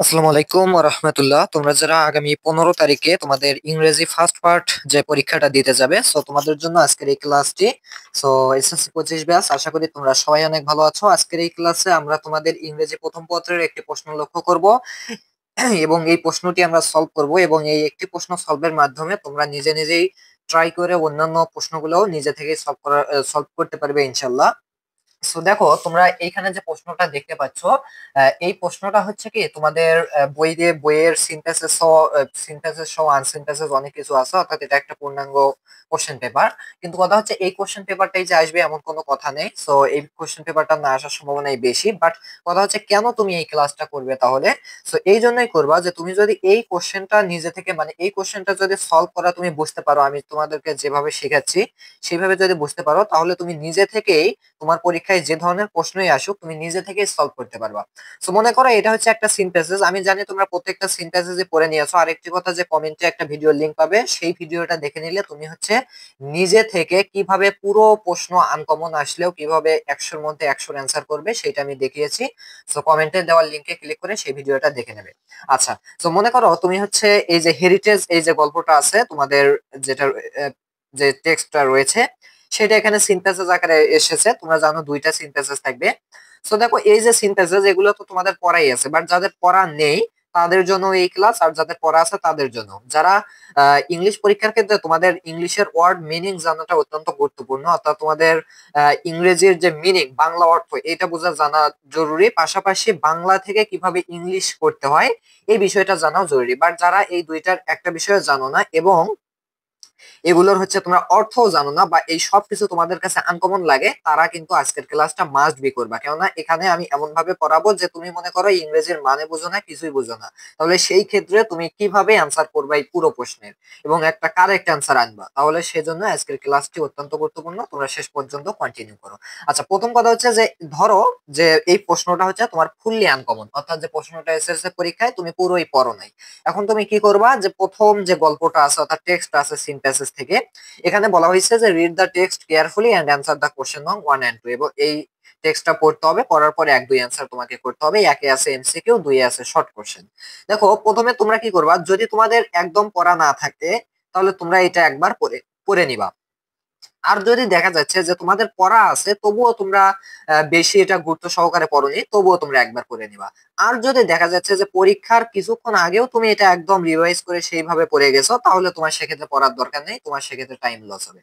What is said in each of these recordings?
আসসালামু আলাইকুম রাহমাতুল্লাহ। তোমরা যারা আগামী 15 তারিখে তোমাদের ইংরেজি ফার্স্ট পার্ট যে পরীক্ষাটা দিতে যাবে, সো তোমাদের জন্য আজকের এই ক্লাসটি। সো এসএসসি 25 ব্যাচ, আশা করি তোমরা সবাই অনেক ভালো আছো। আজকের এই ক্লাসে আমরা তোমাদের ইংরেজি প্রথম পত্রের একটি প্রশ্ন লক্ষ্য করব এবং এই প্রশ্নটি আমরা সলভ করব এবং এই একটি প্রশ্ন সলভের মাধ্যমে তোমরা নিজে নিজেই ট্রাই করে অন্যান্য প্রশ্নগুলোও নিজে থেকেই সলভ করতে পারবে ইনশাল্লাহ। সো দেখো, তোমরা এইখানে যে প্রশ্নটা দেখতে পাচ্ছ, এই প্রশ্নটা হচ্ছে কি তোমাদের বইয়ের সিনথেসিস সহ আনসিনথেসিস অনেক কিছু আছে, অর্থাৎ এটা একটা পূর্ণাঙ্গ কোশ্চেন পেপার। কিন্তু কথা হচ্ছে এই কোশ্চেন পেপারটাই যে আসবে এমন কোনো কথা নেই। সো এই কোশ্চেন পেপারটা না আসার সম্ভাবনাই বেশি, বাট কথা হচ্ছে কেন তুমি এই ক্লাসটা করবে তাহলে। সো এই জন্যই করবা যে তুমি যদি এই কোশ্চেনটা নিজে থেকে, মানে এই কোশ্চেনটা যদি সলভ করা তুমি বুঝতে পারো, আমি তোমাদেরকে যেভাবে শেখাচ্ছি সেইভাবে যদি বুঝতে পারো, তাহলে তুমি নিজে থেকেই তোমার পরীক্ষায় যে ধরনের প্রশ্নই আসুক তুমি নিজে থেকে সলভ করতে পারবা। সো মনে করো এটা হচ্ছে একটা সিনথেসিস, আমি জানি তোমরা প্রত্যেকটা সিনথেসিসই পড়ে নিয়েছো। আরেকটি কথা, যে কমেন্টে একটা ভিডিও লিংক পাবে, সেই ভিডিওটা দেখে নিলে তুমি হচ্ছে নিজে থেকে কিভাবে পুরো প্রশ্ন আনকমন আসলেও কিভাবে 100-র মধ্যে 100 অ্যান্সার করবে সেটা আমি দেখিয়েছি। সো কমেন্টে দেওয়ার লিংকে ক্লিক করে সেই ভিডিওটা দেখে নেবে। আচ্ছা, তো মনে করো তুমি হচ্ছে এই যে হেরিটেজ, এই যে গল্পটা আছে তোমাদের, যেটা যে টেক্সটটা রয়েছে সেটা এখানে সিনথেসিস আকারে এসেছে। তোমরা জানো দুইটা সিনথেসিস থাকবে। সো দেখো, এই যে সিনথেসিস এগুলো তো তোমাদের পড়াই আছে, বাট যাদের পড়া নেই তাদের জন্য এই ক্লাস, আর যাদের পড়া আছে তাদের জন্য। যারা ইংলিশ পরীক্ষার ক্ষেত্রে তোমাদের ইংলিশের ওয়ার্ড মিনিং জানাটা অত্যন্ত গুরুত্বপূর্ণ, অর্থাৎ তোমাদের ইংরেজির যে মিনিং, বাংলা অর্থ, এটা বোঝা জানা জরুরি। পাশাপাশি বাংলা থেকে কিভাবে ইংলিশ করতে হয় এই বিষয়টা জানাও জরুরি। বাট যারা এই দুইটার একটা বিষয় জানো না এবং এগুলোর হচ্ছে তোমরা অর্থও জানো না, বা এই সব কিছু তোমাদের কাছে আনকমন লাগে, তারা কিন্তু আজকের ক্লাসটা মাস্ট বি করবা। কেননা এখানে আমি এমন ভাবে পড়াবো যে তুমি মনে করো ইংরেজির মানে বুঝো না, কিছুই বুঝো না, তাহলে সেই ক্ষেত্রে তুমি কিভাবে অ্যান্সার করবা এই পুরো প্রশ্নের এবং একটা কারেক্ট অ্যান্সার আনবা। তাহলে সেজন্য আজকের ক্লাসটি অত্যন্ত গুরুত্বপূর্ণ, তোমরা শেষ পর্যন্ত কন্টিনিউ করো। আচ্ছা, প্রথম কথা হচ্ছে যে ধরো যে এই প্রশ্নটা হচ্ছে তোমার ফুললি আনকমন, অর্থাৎ যে প্রশ্নটা এসেছে পরীক্ষায় তুমি পুরোই পড়ো নাই। এখন তুমি কি করবা, যে প্রথম যে গল্পটা আছে অর্থাৎ টেক্সট আছে সিনথেসিস থেকে, এখানে বলা হয়েছে যে read the text carefully and answer the question নং 1 and 2, এবং এই টেক্সটটা পড়তে হবে, পড়ার পরে 1-2 অ্যান্সার তোমাকে করতে হবে। একে আছে এমসিকিউ, দুই আছে শর্ট কোশ্চেন। দেখো, প্রথমে তোমরা কি করবা, যদি তোমাদের একদম পড়া না থাকে তাহলে তোমরা এটা একবার পড়ে পড়ে নিবা। আর যদি দেখা যাচ্ছে যে তোমাদের পড়া আছে তবুও তোমরা বেশি এটা গুরুত্ব সহকারে পড়োনি, তবুও তোমরা একবার করে নিবা। আর যদি দেখা যাচ্ছে যে পরীক্ষার কিছুক্ষণ আগেও তুমি এটা একদম রিভাইজ করে সেইভাবে পড়ে গেছো, তাহলে তোমার সেক্ষেত্রে পড়ার দরকার নেই, তোমার সেক্ষেত্রে টাইম লস হবে।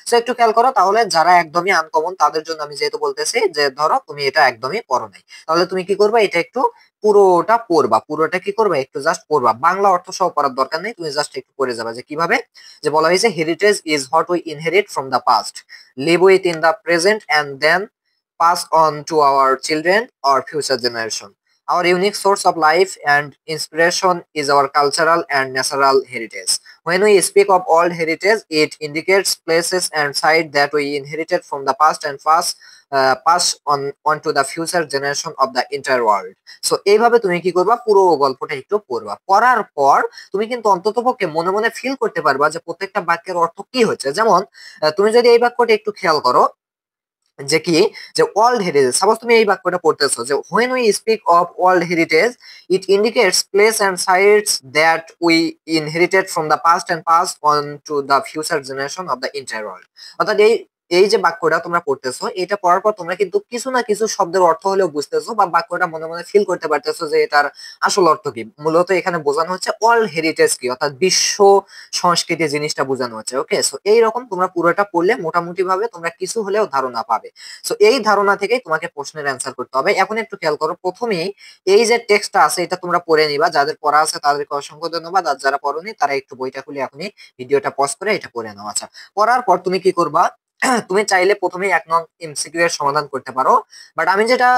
তো একটু খেয়াল করো, তাহলে যারা একদমই আনকমন তাদের জন্য আমি যেহেতু বলতেছি যে ধরো তুমি এটা একদমই পড়ো নাই, তাহলে তুমি কি করবা, এটা একটু পুরোটা পড়বা। পুরোটা কি করবা, একটু জাস্ট পড়বা, বাংলা অর্থ সহ পড়ার দরকার নেই, তুমি জাস্ট একটু পড়ে যাবা যে কিভাবে। যে বলা হয়েছে, heritage is what we inherit from the past, live it in the present and then pass on to our children or future generation. Our unique source of life and inspiration is our cultural and natural heritage. When we speak of old heritage, it indicates places and sites that we inherited from the past and pass on to the future generation of the entire world. So এইভাবে তুমি কি করবা, পুরো গল্পটা একটু পড়বা। পড়ার পর তুমি কিন্তু অন্ততপক্ষে মনে মনে ফিল করতে পারবা যে প্রত্যেকটা বাক্যের অর্থ কি হচ্ছে। যেমন তুমি যদি এই বাক্যটা একটু খেয়াল করো, যে কি, যে ওয়ার্ল্ড হেরিটেজ, সাপোজ তুমি এই বাক্যটা পড়তেছো যে when we speak of world heritage it indicates place and sites that we inherited from the past and passed on to the future generation of the entire world। অর্থাৎ এই এই যে বাক্যটা তোমরা পড়তেছো, এটা পড়ার পর তোমরা কিন্তু কিছু না কিছু শব্দের অর্থ হলেও বুঝতেছো, বা বাক্যটা মনে মনে ফিল করতে পারতেছো যে এটার আসল অর্থ কি। মূলত এখানে বোঝানো হচ্ছে ওয়ার্ল্ড হেরিটেজ কি, অর্থাৎ বিশ্ব সংস্কৃতি জিনিসটা বোঝানো হচ্ছে। ওকে, সো এইরকম তোমরা পুরোটা পড়লে মোটামুটি ভাবে তোমরা কিছু হলেও ধারণা পাবে। সো এই ধারণা থেকেই তোমাকে প্রশ্নের অ্যান্সার করতে হবে। এখন একটু খেয়াল করো, প্রথমেই এই যে টেক্সটটা আছে এটা তোমরা পড়ে নিবা, যাদের পড়া আছে তাদেরকে অসংখ্য ধন্যবাদ, আর যারা পড়োনি তারা একটু বইটা খুলে এখনই ভিডিওটা পজ করে এটা পড়ে নাও। আচ্ছা, পড়ার পর তুমি কি করবা, তুমি চাইলে প্রথমে 1 নং এমসিকিউ এর সমাধান করতে পারো, বাট আমি যেটা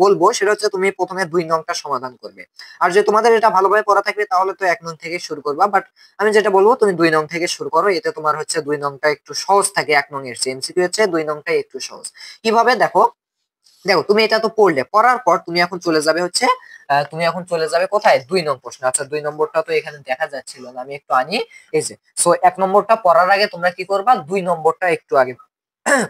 বলবো সেটা হচ্ছে তুমি প্রথমে 2 নংটা সমাধান করবে। আর যে তোমাদের এটা ভালোভাবে পড়া থাকবে তাহলে তো 1 নং থেকে শুরু করবা, বাট আমি যেটা বলবো তুমি 2 নং থেকে শুরু করো, এতে তোমার হচ্ছে 2 নংটা একটু সহজ থাকে, 1 নং এর চেয়ে এমসিকিউ হচ্ছে 2 নংটাই একটু সহজ। কিভাবে, দেখো দেখো তুমি এটা তো পড়লে, পড়ার পর তুমি এখন চলে যাবে হচ্ছে তুমি এখন চলে যাবে কোথায়, 2 নং প্রশ্ন। আচ্ছা, 2 নম্বরটা তো এখানে দেখা যাচ্ছিল না, আমি একটু আনি। এই যে, সো 1 নম্বরটা পড়ার আগে তোমরা কি করবা, 2 নম্বরটা একটু আগে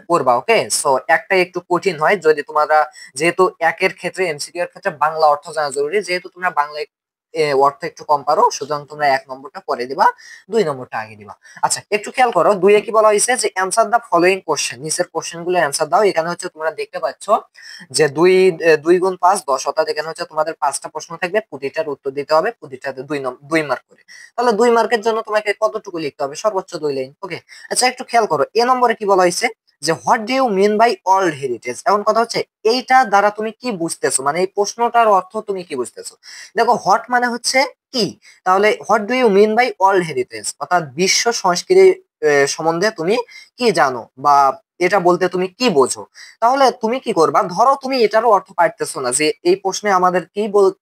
পড়বা। ওকে, সো একটা একটু কঠিন হয় যদি তোমরা, যেহেতু একের ক্ষেত্রে এমসিকিউ এর ক্ষেত্রে বাংলা অর্থ জানা জরুরি, যেহেতু তোমরা বাংলা অর্থ একটু কম পারো, সুতরাং তোমরা 1 নম্বরটা পরে দিবা, 2 নম্বরটা আগে দিবা। আচ্ছা একটু খেয়াল করো, 2 কি বলা হয়েছে যে অ্যানসার দা ফলোইং কোশ্চেন, নিচের কোশ্চেন গুলো অ্যানসার দাও। এখানে হচ্ছে তোমরা দেখতে পাচ্ছ যে 2 গুণ 5 10, অর্থাৎ এখানে হচ্ছে তোমাদের 5টা প্রশ্ন থাকবে, প্রতিটার উত্তর দিতে হবে, প্রতিটাতে 2 মার্ক করে। তাহলে 2 মার্কের জন্য তোমাকে কতটুকু লিখতে হবে? সর্বোচ্চ 2 লাইন। ওকে, আচ্ছা একটু খেয়াল করো, এ নম্বরে কি বলা হয়েছে যে what do you mean by world heritage. এখন কথা হচ্ছে এইটা দ্বারা তুমি কি বুঝতেছো, মানে এই প্রশ্নটার অর্থ তুমি কি বুঝতেছো। দেখো হোয়াট মানে হচ্ছে কি, তাহলে what do you mean by world heritage, অর্থাৎ বিশ্ব সংস্কৃতি সম্বন্ধে তুমি কি জানো, বা এটা বলতে তুমি কি বোঝো। তাহলে তুমি কি করবা, ধরো তুমি এটারও অর্থ পারতেছো না, যে এই প্রশ্নে আমাদের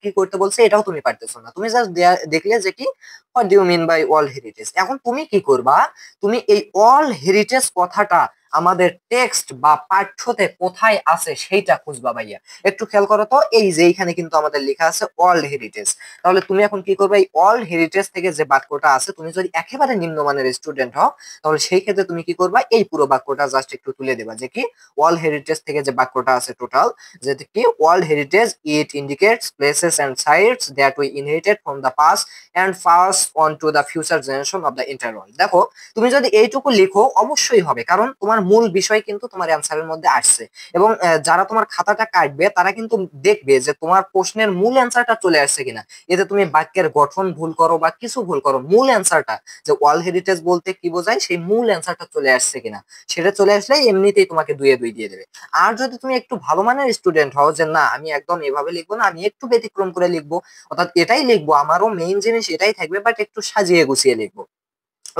কি করতে বলছে এটাও তুমি পারতেছো না, তুমি জাস্ট দেখলে যে কি what do you mean by world heritage. এখন তুমি কি করবা, তুমি এই ওয়ার্ল্ড হেরিটেজ কথাটা আমাদের টেক্সট বা পাঠ্যতে কোথায় আছে সেইটা খুঁজবা ভাইয়া। একটু খেয়াল করো তো, এই যে এইখানে কিন্তু আমাদের লেখা আছে ওয়ার্ল্ড হেরিটেজ। তাহলে তুমি এখন কি করবে, এই ওয়ার্ল্ড হেরিটেজ থেকে যে বাক্যটা আছে, তুমি যদি একেবারে নিম্নমানের স্টুডেন্ট হও তাহলে সেই ক্ষেত্রে তুমি কি করবা, এই পুরো বাক্যটা জাস্ট একটু তুলে দেবা, যে কি ওয়ার্ল্ড হেরিটেজ থেকে যে বাক্যটা আছে টোটাল, যে কি world heritage it indicates places and sites that we inherited from the past and pass on to the future generation of the entire world. দেখো তুমি যদি এইটুকু লিখো অবশ্যই হবে, কারণ তোমার মূল বিষয় কিন্তু তোমার অ্যান্সারের মধ্যে আসছে। এবং যারা তোমার খাতাটা কাটবে তারা কিন্তু দেখবে যে তোমার প্রশ্নের মূল অ্যান্সারটা চলে আসছে কিনা। এতে তুমি বাক্যের গঠন ভুল করো বা কিছু ভুল করো, মূল অ্যান্সারটা যে ওয়ার্ল্ড হেরিটেজ বলতে কি বোঝায় সেই মূল অ্যান্সারটা চলে আসছে কিনা, সেটা চলে আসলে এমনিতেই তোমাকে 2 দিয়ে দেবে। আর যদি তুমি একটু ভালো মানের স্টুডেন্ট হও, যে না আমি একদম এভাবে লিখবো না, আমি একটু ব্যতিক্রম করে লিখবো, অর্থাৎ এটাই লিখবো, আমারও মেইন জিনিস এটাই থাকবে, বাট একটু সাজিয়ে গুছিয়ে লিখবো।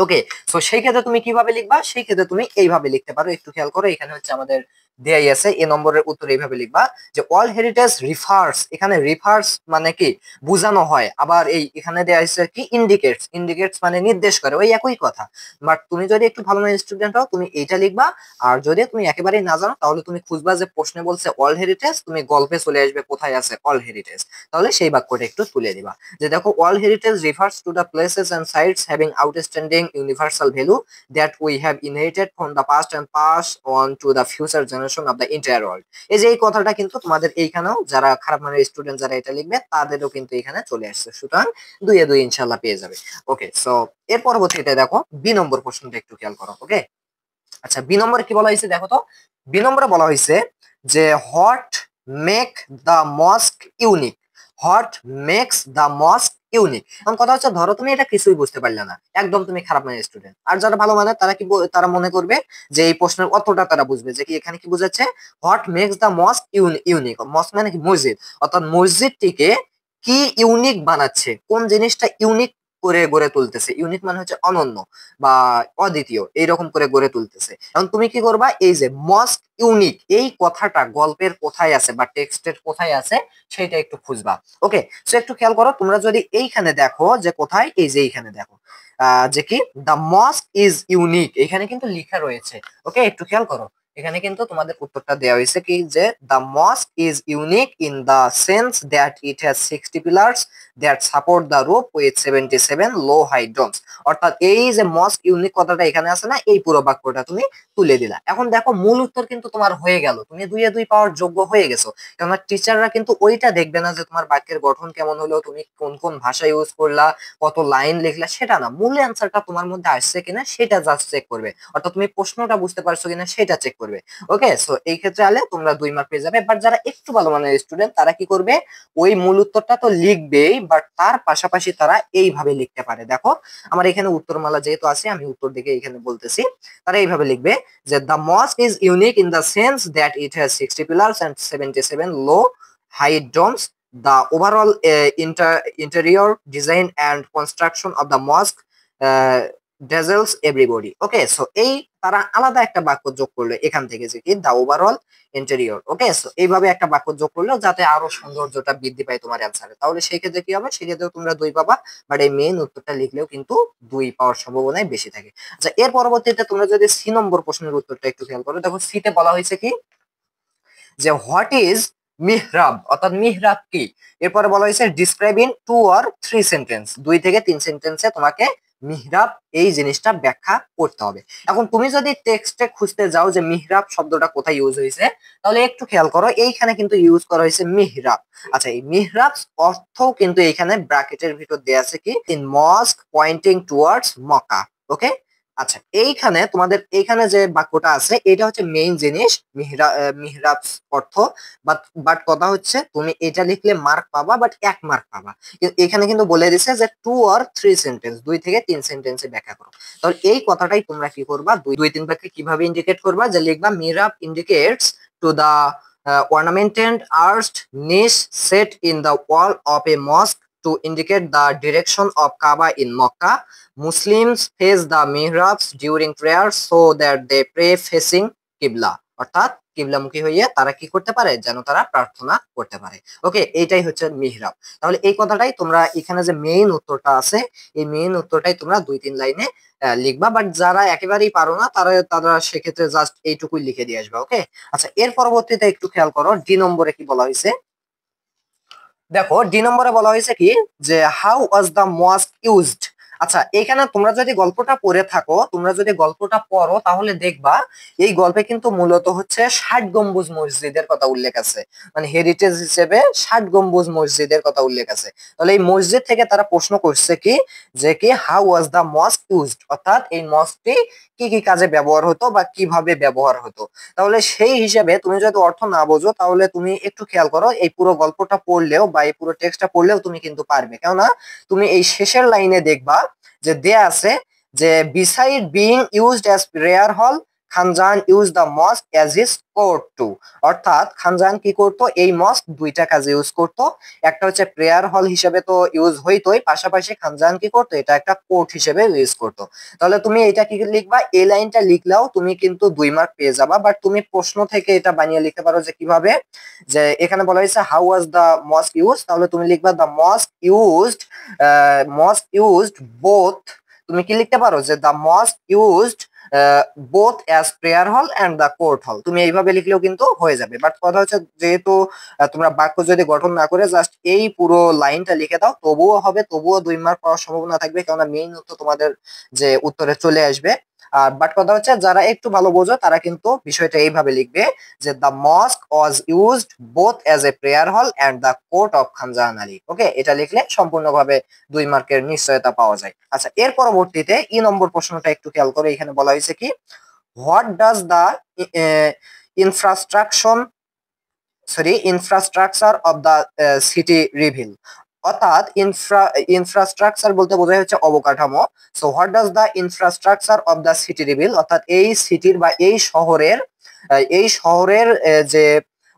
ওকে, তো সেই ক্ষেত্রে তুমি কিভাবে লিখবা, সেই ক্ষেত্রে তুমি এইভাবে লিখতে পারো। একটু খেয়াল করো, এখানে হচ্ছে আমাদের দেয়াই আছে, এ নম্বরের উত্তর এইভাবে লিখবা যে ওয়ার্ল্ড হেরিটেজ রিফার্স, এখানে রিফার্স মানে কি বোঝানো হয়, আবার এই এখানে দেয়া আছে কি ইন্ডিকেটস, ইন্ডিকেটস মানে নির্দেশ করে, ওই একই কথা। বাট তুমি যদি একটু ভালো মানের স্টুডেন্ট হও তুমি এইটা লিখবা। আর যদি তুমি একেবারেই না জানো তাহলে তুমি খুঁজবা যে প্রশ্নে বলছে ওয়ার্ল্ড হেরিটেজ, তুমি গল্পে চলে আসবে কোথায় আছে ওয়ার্ল্ড হেরিটেজ, তাহলে সেই বাক্যটা একটু তুলে দিবা, যে দেখো world heritage refers to the places and sites having outstanding universal value that we have inherited from the past and pass on to the future generation of the entire world. এই যে এই কথাটা কিন্তু তোমাদের এইখানেও যারা খারাপ মানের স্টুডেন্ট যারা এটা লিখবে তাদেরও কিন্তু এখানে চলে আসছে, সুতরাং 2 ইনশাল্লাহ পেয়ে যাবে। ওকে, সো এর পরবর্তীতে দেখো বি নম্বর প্রশ্নটা একটু খেয়াল করো। ওকে, আচ্ছা বি নম্বরে কি বলা হয়েছে দেখো তো, বি নম্বরে বলা হয়েছে যে what make the mosque unique, what makes the mosque unique. এখন কথা হচ্ছে ধরো তুমি এটা কিছুই বুঝতে পারলে না, একদম তুমি খারাপ মানের স্টুডেন্ট। আর যারা ভালো মানে তারা কি তারা মনে করবে যে এই প্রশ্নের অর্থটা তারা বুঝবে, যে কি এখানে কি বোঝাচ্ছে, what makes the mosque unique, mosque মানে কি মসজিদ, অর্থাৎ মসজিদটিকে কি ইউনিক বানাচ্ছে, কোন জিনিসটা ইউনিক করে গড়ে তুলতেছে, ইউনিক মানে হচ্ছে অনন্য বা অদ্বিতীয়, এইরকম করে গড়ে তুলতেছে। এখন তুমি কি করবা, এই যে মস্ক ইউনিক এই কথাটা গল্পের কোথায় আছে বা টেক্সটের কোথায় আছে সেটা একটু খুঁজবা। ওকে, সো একটু খেয়াল করো, তোমরা যদি এইখানে দেখো যে কোথায়, এই যে এইখানে দেখো যে কি দ্য মস্ক ইজ ইউনিক, এখানে কিন্তু লেখা রয়েছে। ওকে, একটু খেয়াল করো, এখানে কিন্তু তোমাদের উত্তরটা দেওয়া হয়েছে কি, যে the mosque is unique in the sense that it has 60 pillars that support the roof with 77 low height domes. অর্থাৎ এই যে মস্ক ইউনিক কথাটা এখানে আছে না, এই পুরো বাক্যটা তুমি তুলে দিলা। এখন দেখো মূল উত্তর কিন্তু তোমার হয়ে গেল, তুমি 2 পাওয়ার যোগ্য হয়ে গেছো। কেননা টিচাররা কিন্তু ওইটা দেখবে না যে তোমার বাক্যের গঠন কেমন হলো, তুমি কোন কোন ভাষা ইউজ করলা, কত লাইন লিখলা, সেটা না, মূল অ্যান্সারটা তোমার মধ্যে আসছে কিনা সেটা জাস্ট চেক করবে, অর্থাৎ তুমি প্রশ্নটা বুঝতে পারছো কিনা সেটা চেক করবে। ওকে, সো এই ক্ষেত্রে আলে তোমরা 2 মার্ক পেয়ে যাবে। বাট যারা একটু ভালো মানের স্টুডেন্ট তারা কি করবে, ওই মূল উত্তরটা তো লিখবেই, বাট তার পাশাপাশি তারা এইভাবে লিখতে পারে। দেখো আমার এখানে উত্তরমালা যেহেতু আছে আমি উত্তর দিকে এখানে বলতেছি, তারা এইভাবে লিখবে যে the mosque is unique in the sense that it has 60 pillars and 77 low height domes. The overall interior design and construction of the mosque dazzles everybody. Okay, so এই তারা আলাদা একটা বাক্য যোগ করলো এখান থেকে, যে কি দা ওভারঅল ইন্টেরিয়র। ওকে, সো এইভাবে একটা বাক্য যোগ করলো যাতে আরো সৌন্দর্যটা বৃদ্ধি পায় তোমার অ্যান্সারে। তাহলে সেই ক্ষেত্রে কি হবে, সেক্ষেত্রে তোমরা 2 পাবা, বাট এই মেইন উত্তরটা লিখলেও কিন্তু 2 পাওয়ার সম্ভাবনাই বেশি থাকে। আচ্ছা এর পরবর্তীতে তোমরা যদি সি নম্বর প্রশ্নের উত্তরটা একটু খেয়াল করো, দেখো সিতে বলা হয়েছে কি, যে হোয়াট ইজ মিহরাব, অর্থাৎ মিহরাব কি। এরপরে বলা হয়েছে ডিসক্রাইব ইন 2 or 3 সেন্টেন্স, 2 থেকে 3 সেন্টেন্সে তোমাকে মিহরাব এই জিনিসটা ব্যাখ্যা করতে হবে। এখন তুমি যদি টেক্সটে খুঁজতে যাও যে মিহরাব শব্দটা কোথায় ইউজ হয়েছে, তাহলে একটু খেয়াল করো, এইখানে কিন্তু ইউজ করা হয়েছে মিহরাব। আচ্ছা, এই মিহরাব অর্থ কিন্তু এইখানে ব্র্যাকেটের ভিতর দেয়া আছে কি, ইন মস্ক পয়েন্টিং টুয়ার্ডস মক্কা। ওকে, আচ্ছা, এইখানে তোমাদের এইখানে যে বাক্যটা আছে এটা হচ্ছে মেইন জিনিস, মিহরাব অর্থ। বাট কথা হচ্ছে তুমি এটা লিখলে মার্ক পাবা, বাট 1 মার্ক পাবা। এখানে কিন্তু বলে দিছে যে 2 অর 3 সেন্টেন্স, 2 থেকে 3 সেন্টেন্সে ব্যাখ্যা করো। তাহলে এই কথাটাই তোমরা কি করবা, 2-3 বাক্যে কিভাবে ইন্ডিকেট করবা, যে লিখবা mihrab indicates to the ornamented arched niche set in the wall of a mosque to indicate the direction of Kaaba in Makkah. Muslims face the mihrabs during prayer so that they pray facing Qibla, অর্থাৎ কিবলামুখী হইয়া তারা কি করতে পারে, যেন তারা প্রার্থনা করতে পারে। ওকে, এইটাই হচ্ছে মিহরাব। তাহলে এই কথাটাই তোমরা এখানে যে মেইন উত্তরটা আছে, এই মেইন উত্তরটাই তোমরা 2-3 লাইনে লিখবা। বাট যারা একেবারেই পারো না তারা তারা সেক্ষেত্রে জাস্ট এইটুকুই লিখে দিয়ে আসবে। ওকে, আচ্ছা, এর পরবর্তীতে একটু খেয়াল করো ডি নম্বরে কি বলা হয়েছে। দেখো ডি নম্বরে বলা হয়েছে কি, যে how was the mosque used. আচ্ছা, এখানে তোমরা যদি গল্পটা পড়ে থাকো, তোমরা যদি গল্পটা পড়ো তাহলে দেখবা এই গল্পে কিন্তু মূলত হচ্ছে 60 গম্বুজ মসজিদের কথা উল্লেখ আছে, মানে হেরিটেজ হিসেবে 60 গম্বুজ মসজিদের কথা উল্লেখ আছে। তাহলে এই মসজিদ থেকে তারা প্রশ্ন করছে কি, যে কি how was the mosque used, অর্থাৎ এই মস্কটি কি কি কাজে ব্যবহার হতো বা কিভাবে ব্যবহার হতো। তাহলে সেই হিসাবে তুমি যদি অর্থ না বোঝো তাহলে তুমি একটু খেয়াল করো, এই পুরো গল্পটা পড়লেও বা এই পুরো টেক্সটটা পড়লেও তুমি কিন্তু পারবে। কেননা তুমি এই শেষের লাইনে দেখবা যে দেয়া আছে যে beside being used as prayer hall, Khan Jahan use the mosque as his court too. অর্থাৎ খানজাহান কি করতো, এই মস্ক দুইটা কাজে ইউজ করতো। একটা হচ্ছে প্রেয়ার হল হিসেবে তো ইউজ হইতোই, পাশাপাশি খানজাহান কি করতো, এটা একটা কোর্ট হিসেবে ইউজ করতো। তাহলে তুমি এটা কি লিখবা, এই লাইনটা লিখলেও তুমি কিন্তু 2 মার্ক পেয়ে যাবা। বাট তুমি প্রশ্ন থেকে এটা বানিয়ে লিখতে পারো যে কিভাবে, যে এখানে বলা হয়েছে how was the mosque use, তাহলে তুমি লিখবা দ্য মস্ক ইউজড বোথ। তুমি কি লিখতে পারো, যে the মস্ক used both as prayer hall and the court হল। তুমি এইভাবে লিখলেও কিন্তু হয়ে যাবে। বাট কথা হচ্ছে যেহেতু তোমরা বাক্য যদি গঠন না করে জাস্ট এই পুরো লাইনটা লিখে দাও, তবুও হবে, তবুও 2 মার্ক পাওয়ার সম্ভাবনা থাকবে, কেননা মেইন উত্তর তোমাদের যে উত্তরে চলে আসবে। আর বাট কথা হচ্ছে যারা একটু ভালো বোঝো তারা কিন্তু বিষয়টা এইভাবে লিখবে, যে the mosque was used both as a prayer hall and the court of Khan Jahan Ali. Okay, এটা লিখলে সম্পূর্ণভাবে 2 মার্কের নিশ্চয়তা পাওয়া যায়। আচ্ছা, এর পরবর্তীতে ই নম্বর প্রশ্নটা একটু খেয়াল করে, এখানে বলা হয়েছে কি, what does the infrastruction infrastructure of the city reveal. অর্থাৎ ইনফ্রাস্ট্রাকচার বলতে বোঝায় হচ্ছে অবকাঠামো। So what does the infrastructure of the city reveal, অর্থাৎ এই সিটির বা এই শহরের যে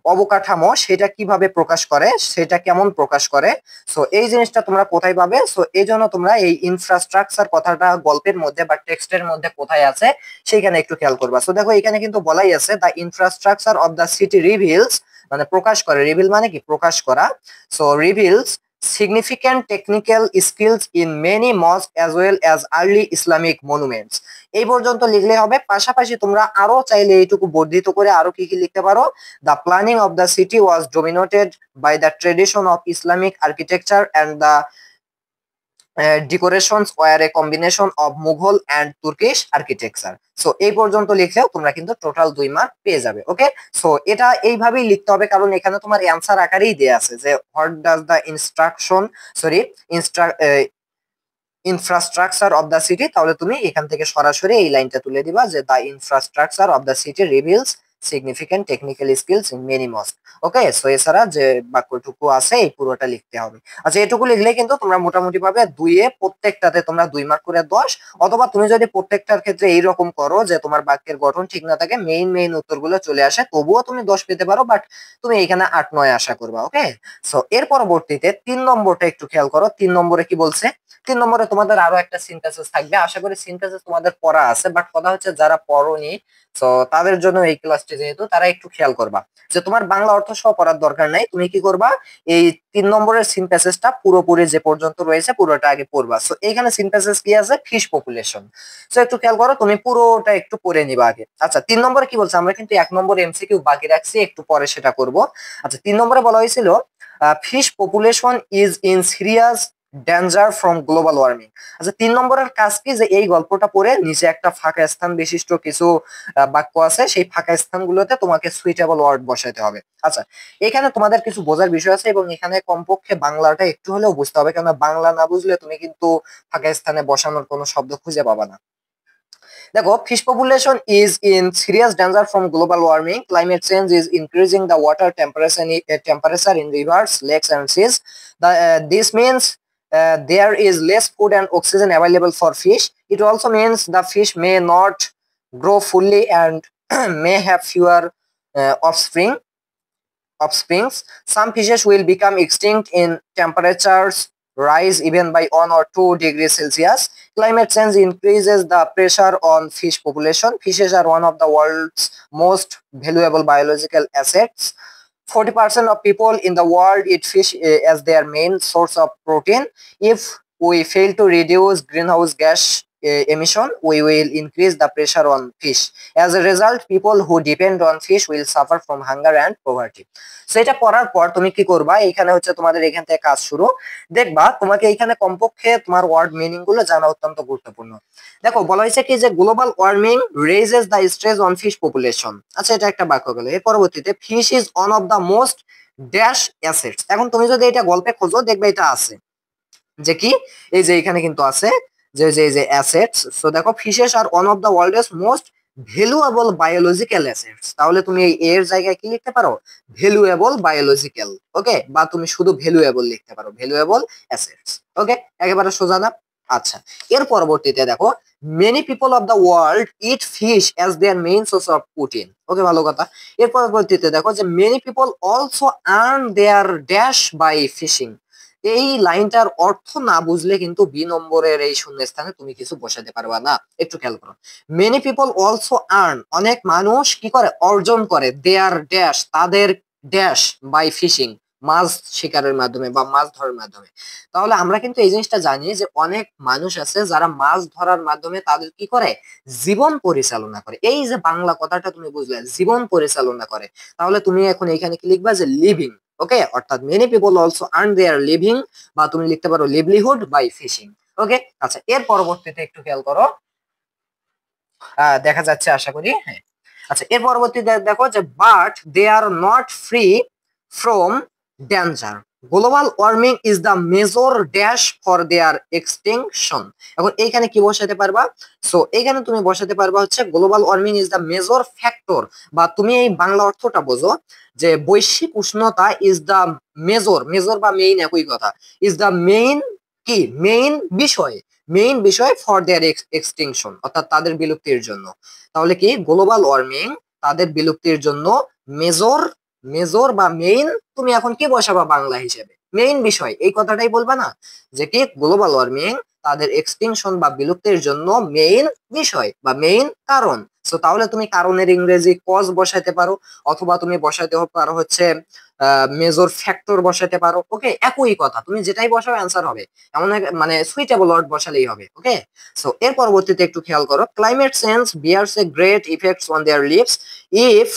অবকাঠামো সেটা কিভাবে প্রকাশ করে, সেটা কেমন প্রকাশ করে। সো এই জিনিসটা তোমরা কোথায় পাবে, সো এই জন্য তোমরা এই ইনফ্রাস্ট্রাকচার কথাটা গল্পের মধ্যে বা টেক্সটের মধ্যে কোথায় আছে সেইখানে একটু খেয়াল করবা। সো দেখো এখানে কিন্তু বলাই আছে the infrastructure of the city reveals, মানে প্রকাশ করে, রিভিল মানে কি প্রকাশ করা। So reveals significant technical skills in many mosques as well as early Islamic monuments। এই পর্যন্ত লিখলে হবে। পাশাপাশি তোমরা আরো চাইলে এইটুকু বর্ধিত করে আরো কি কি লিখতে পারো, the planning of the city was dominated by the tradition of Islamic architecture and the decorations were a combination of Mughal and Turkish architecture। So এই পর্যন্ত লিখলেও তোমরা কিন্তু টোটাল 2 মার্ক পেয়ে যাবে। ওকে, সো এটা এইভাবেই লিখতে হবে, কারণ এখানে তোমার অ্যান্সার আকারেই দেয়া আছে যে what does the infrastructure of the city. তাহলে তুমি এখান থেকে সরাসরি এই লাইনটা তুলে দিবা যে the infrastructure of the city reveals significant technical skills in many mosque. Okay, so এছাড়া যে বাক্যটুকু আছে এই পুরোটা লিখতে হবে। আচ্ছা, এটুকু লিখলে কিন্তু তোমরা মোটামুটি ভাবে দুইয়ে প্রত্যেকটাতে তোমরা 2 মার্ক করে 10। অথবা তুমি যদি প্রত্যেকটার ক্ষেত্রে এইরকম করো যে তোমার বাক্যের গঠন ঠিক না থাকে, মেইন উত্তরগুলো চলে আসে, তবুও তুমি 10 পেতে পারো। বাট তুমি এখানে 8-9 আশা করবা। ওকে, সো এর পরবর্তীতে 3 নম্বরটা একটু খেয়াল করো। 3 নম্বরে কি বলছে, 3 নম্বরে তোমাদের আরো একটা সিনথেসিস থাকবে। আশা করি সিনথেসিস তোমাদের পড়া আছে, বাট কথা হচ্ছে যারা পড়োনি তো তাদের জন্য এই ক্লাসটি, যেহেতু তারা একটু খেয়াল করবা যে তোমার বাংলা অর্থ সহ পড়ার দরকার নাই। তুমি কি করবা, এই 3 নম্বরের সিনথেসিসটা পুরোপুরি যে পর্যন্ত রয়েছে পুরোটা আগে পড়বা। সো এখানে সিনথেসিস কি আছে, ফিশ পপুলেশন। সো একটু খেয়াল করো, তুমি পুরোটা একটু পড়ে নিবা আগে। আচ্ছা, 3 নম্বরে কি বলছে, আমরা কিন্তু 1 নম্বর এমসিকিউ বাকি রাখছি, একটু পরে সেটা করব। আচ্ছা, 3 নম্বরে বলা হয়েছিল fish population is in serious danger from global warming. আচ্ছা 3 নম্বরের কাজ কি, যে এই গল্পটা পড়ে নিচে একটা ফাঁকা স্থান বিশিষ্ট কিছু বাক্য আছে, সেই ফাঁকা স্থানগুলোতে তোমাকে সুইটেবল ওয়ার্ড বসাতে হবে। আচ্ছা এখানে তোমাদের কিছু বোঝার বিষয় আছে এবং এখানে কমপক্ষে বাংলাটা একটু হলেও বুঝতে হবে, কেননা বাংলা না বুঝলে তুমি কিন্তু ফাঁকা স্থানে বসানোর কোনো শব্দ খুঁজে পাবা না। দেখো, fish population is in serious danger from global warming. Climate change is increasing the water temperature in rivers, lakes, and seas. This means there is less food and oxygen available for fish. It also means the fish may not grow fully and may have fewer offspring offsprings. Some fishes will become extinct in temperatures rise even by 1 or 2 degrees Celsius. Climate change increases the pressure on fish population. Fishes are one of the world's most valuable biological assets. 40% of people in the world eat fish as their main source of protein. If we fail to reduce greenhouse gas emission, we will increase the pressure on fish. As a result, people who depend on fish will suffer from hunger and poverty. So এটা পড়ার পর তুমি কি করবা, এখানে হচ্ছে তোমাদের এখান থেকে কাজ শুরু। দেখবা তোমাকে এখানে কমপক্ষে তোমার ওয়ার্ড মিনিং গুলো জানা অত্যন্ত গুরুত্বপূর্ণ। দেখো বলা হয়েছে কি, যে global warming raises the stress on fish population. আচ্ছা এটা একটা বাক্য গেল। এর পরবর্তীতে fish is one of the most dash assets. এখন তুমি যদি এটা গল্পে খোঁজো দেখবে এটা আছে, যে কি, এই যে এখানে কিন্তু আছে যে অ্যাসেটস। সো দেখো, fishes are one of the world's most valuable biological assets. তাহলে তুমি এই এর জায়গায় কি লিখতে পারো, ভ্যালুয়েবল বায়োলজিক্যাল। ওকে, বা তুমি শুধু ভ্যালুয়েবল লিখতে পারো, ভ্যালুয়েবল অ্যাসেটস। ওকে, একেবারে সোজা না? আচ্ছা এর পরবর্তীতে দেখো, many people of the world eat fish as their main source of protein. Okay, ভালো কথা। এর পরবর্তীতে দেখো যে many people also earn their dash by fishing. এই লাইনটার অর্থ না বুঝলে কিন্তু বি নম্বরের এই শূন্যস্থানে তুমি কিছু বসাতে পারবা না। একটু খেয়াল করো, মেনি পিপল অলসো আর্ন, অনেক মানুষ কি করে, অর্জন করে, দেয়ার ড্যাশ, তাদের ড্যাশ, বাই ফিশিং, মাছ শিকারের মাধ্যমে বা মাছ ধরার মাধ্যমে। তাহলে আমরা কিন্তু এই জিনিসটা জানি যে অনেক মানুষ আছে যারা মাছ ধরার মাধ্যমে তাদের কি করে, জীবন পরিচালনা করে। এই যে বাংলা কথাটা তুমি বুঝলে, জীবন পরিচালনা করে। তাহলে তুমি এখন এখানে কি লিখবা, যে লিভিং। ওকে, অর্থাৎ মেনি পিপল অলসো আর্ন দেয়ার লিভিং, বা তুমি লিখতে পারো লিভলিহুড বাই ফিশিং। ওকে, আচ্ছা এর পরবর্তীতে একটু খেয়াল করো, দেখা যাচ্ছে আশা করি, হ্যাঁ। আচ্ছা এর পরবর্তীতে দেখো যে but they are not free from danger. Global warming is the major dash for their extinction. এখন এইখানে কি বসাতে পারবা, সো এইখানে তুমি বসাতে পারবা হচ্ছে global warming is the major factor, বা তুমি এই বাংলা অর্থটা বোঝো যে বৈশ্বিক উষ্ণতা ইজ দ্য মেজর, মেজর বা মেইন একই কথা, ইজ দ্য মেইন, কি মেইন বিষয়, মেইন বিষয় ফর দেয়ার এক্সটিংশন, অর্থাৎ তাদের বিলুপ্তির জন্য। তাহলে কি গ্লোবাল ওয়ার্মিং তাদের বিলুপ্তির জন্য মেজর, মেজর বা মেইন, তুমি এখন কি বসাবা বাংলা হিসেবে, মেইন বিষয়, এই কথাটাই বলবা না, যে কি গ্লোবাল ওয়ার্মিং তাদের এক্সটিংশন বা বিলুপ্তির জন্য মেইন বিষয় বা মেইন কারণ। সো তাহলে তুমি কারণের ইংরেজি কজ বসাইতে পারো, অথবা তুমি বসাইতে পারো হচ্ছে মেজর ফ্যাক্টর বসাতে পারো। ওকে, একই কথা, তুমি যেটাই বসাও অ্যান্সার হবে, এমন মানে সুইটেবল ওয়ার্ড বসালেই হবে। ওকে, সো এর পরবর্তীতে একটু খেয়াল করো, climate change bears a great effects on their lives if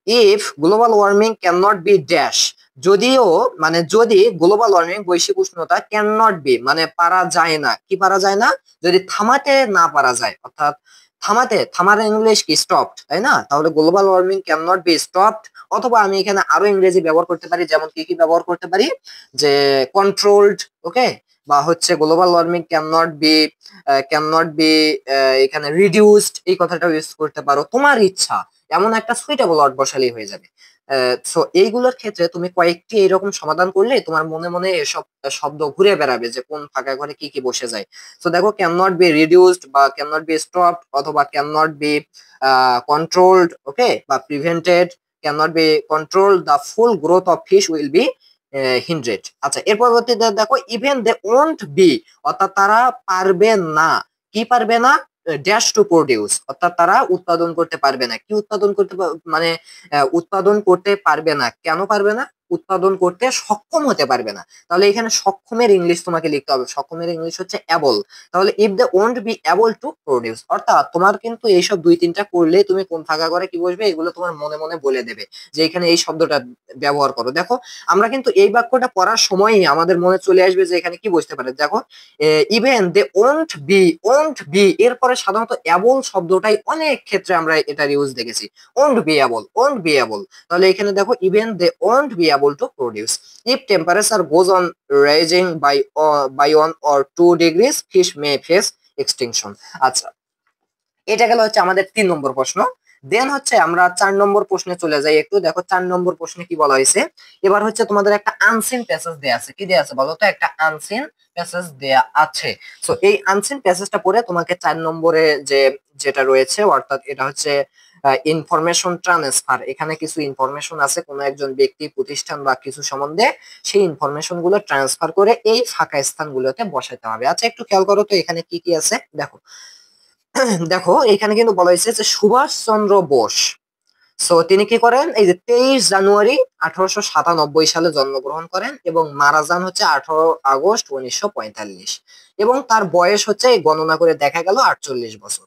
if global warming can not be dash. যদিও মানে যদি গ্লোবাল ওয়ার্মিং বৈশ্বিক উষ্ণতা ক্যান নট বি মানে পারা যায় না, কি পারা যায় না, যদি থামাতে না পারা যায়, অর্থাৎ থামার ইংলিশ কি স্টপড, তাই না? তাহলে global warming can not be stopped, অথবা আমি এখানে আরো ইংরেজি ব্যবহার করতে পারি, যেমন কি কি ব্যবহার করতে পারি, যে কন্ট্রোলড। ওকে, বা হচ্ছে global warming can not be এখানে রিডিউসড, এই কথাটা ইউজ করতে পারো, তোমার ইচ্ছা, এমন একটা সুইটেবল ওয়ার্ড বসালেই হয়ে যাবে। সো এইগুলোর ক্ষেত্রে তুমি কয়েকটি এরকম সমাধান করলে তোমার মনে মনে এসব শব্দ ঘুরে বেড়াবে যে কোন ফাঁকা ঘরে কি কি বসে যায়। সো দেখো, ক্যান নট বি রিডিউসড বা ক্যান নট বি স্টপড, অথবা can not be controlled, okay, বা prevented, can not be controlled, the full growth of fish will be hindered. আচ্ছা এর পরবর্তীতে দেখো, ইভেন দে ওন্ট বি, অর্থাৎ তারা পারবে না, কি পারবে না, ড্যাশ টু প্রডিউস, অর্থাৎ তারা উৎপাদন করতে পারবে না, কি উৎপাদন করতে মানে উৎপাদন করতে পারবে না, কেন পারবে না, উৎপাদন করতে সক্ষম হতে পারবে না। তাহলে এখানে সক্ষমের ইংলিশ তোমাকে লিখতে হবে, সক্ষমের ইংলিশ হচ্ছে অ্যাবল। তাহলে if they won't be able to produce, অর্থাৎ তোমার কিন্তু এইসব দুই তিনটা করলে তুমি কোন ফাঁকা করে কি বসবে এগুলো তোমার মনে মনে বলে দেবে যে এখানে এই শব্দটা ব্যবহার করো। দেখো আমরা কিন্তু এই বাক্যটা পড়ার সময়ই আমাদের মনে চলে আসবে যে এখানে কি বসতে পারে। দেখো ইভেন দে ওন্ট বি এরপরে সাধারণত অ্যাবল শব্দটাই অনেক ক্ষেত্রে আমরা এটার ইউজ দেখেছি। Won't be able. তাহলে এখানে দেখো even they won't be able to produce. If temperature goes on rising by 1 or 2 degrees, fish may face extinction. আচ্ছা, এটা গেল হচ্ছে আমাদের 3 নম্বর প্রশ্ন। দেন হচ্ছে আমরা 4 নম্বর প্রশ্নে চলে যাই একটু। দেখো 4 নম্বর প্রশ্নে কি বলা হয়েছে, এবার হচ্ছে তোমাদের একটা আনসিন প্যাসেজ দেয়া আছে। কি দেয়া আছে বলো তো? একটা আনসিন প্যাসেজ দেয়া আছে। সো এই আনসিন প্যাসেজটা পড়ে তোমাকে 4 নম্বরে যেটা রয়েছে, অর্থাৎ এটা হচ্ছে ইনফরমেশন ট্রান্সফার। এখানে কিছু ইনফরমেশন আছে কোনো একজন ব্যক্তি, প্রতিষ্ঠান বা কিছু সম্বন্ধে, সেই ইনফরমেশন গুলো ট্রান্সফার করে এই ফাঁকা স্থানগুলোতে বসাতে হবে। আচ্ছা, একটু খেয়াল করো তো এখানে কি কি আছে। দেখো দেখো এখানে কিন্তু বলা হয়েছে যে সুভাষচন্দ্র বোস, সো তিনি কি করেন, এই যে 23 জানুয়ারি 1897 সালে জন্মগ্রহণ করেন এবং মারা যান হচ্ছে 18 আগস্ট 1945, এবং তার বয়স হচ্ছে গণনা করে দেখা গেল 48 বছর।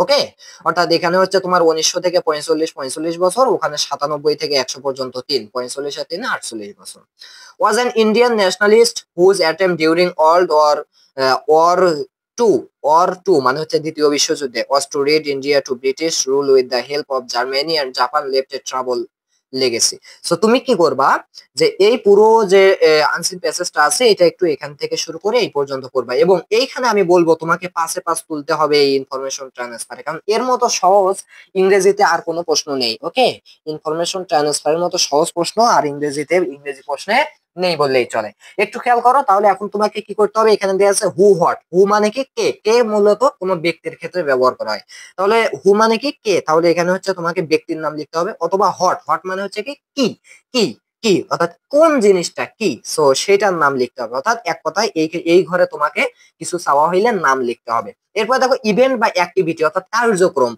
ওকে, অর্থাৎ এখানে হচ্ছে তোমার 1900 থেকে 45 ওখানে 97 থেকে 100 পর্যন্ত 3, 45 আর 3 48 বছর। Was an Indian nationalist whose attempt during war two to মানে হচ্ছে দ্বিতীয় বিশ্বযুদ্ধে was to rid India to British rule with the help of Germany and Japan left a trouble legacy. So তুমি কি করবা যে এই পুরো যে আনসিন প্যাসেজটা আছে এটা একটু এখান থেকে শুরু করে এই পর্যন্ত করবা, এবং এইখানে আমি বলবো তোমাকে 5-এ 5 তুলতে হবে এই ইনফরমেশন ট্রান্সফারে, কারণ এর মতো সহজ ইংরেজিতে আর কোনো প্রশ্ন নেই। ওকে, ইনফরমেশন ট্রান্সফারের মতো সহজ প্রশ্ন আর ইংরেজি প্রশ্নে নেই বললেই চলে। একটু খেয়াল করো তাহলে। এখন তোমাকে কি করতে হবে, এখানে দেওয়া আছে হু হোয়াট। হু মানে কি কে, কে মূলত কোনো ব্যক্তির ক্ষেত্রে ব্যবহার করা হয়। তাহলে হু মানে কি কে, তাহলে এখানে হচ্ছে তোমাকে ব্যক্তির নাম লিখতে হবে, অথবা হট, হট মানে হচ্ছে কি কি কি কি, অর্থাৎ কোন জিনিসটা কি, সো সেটার নাম লিখতে হবে। অর্থাৎ এক কথায় এই ঘরে তোমাকে কিছু চাওয়া হইলে নাম লিখতে হবে। এরপর দেখো ইভেন্ট বা অ্যাক্টিভিটি, অর্থাৎ কার্যক্রম।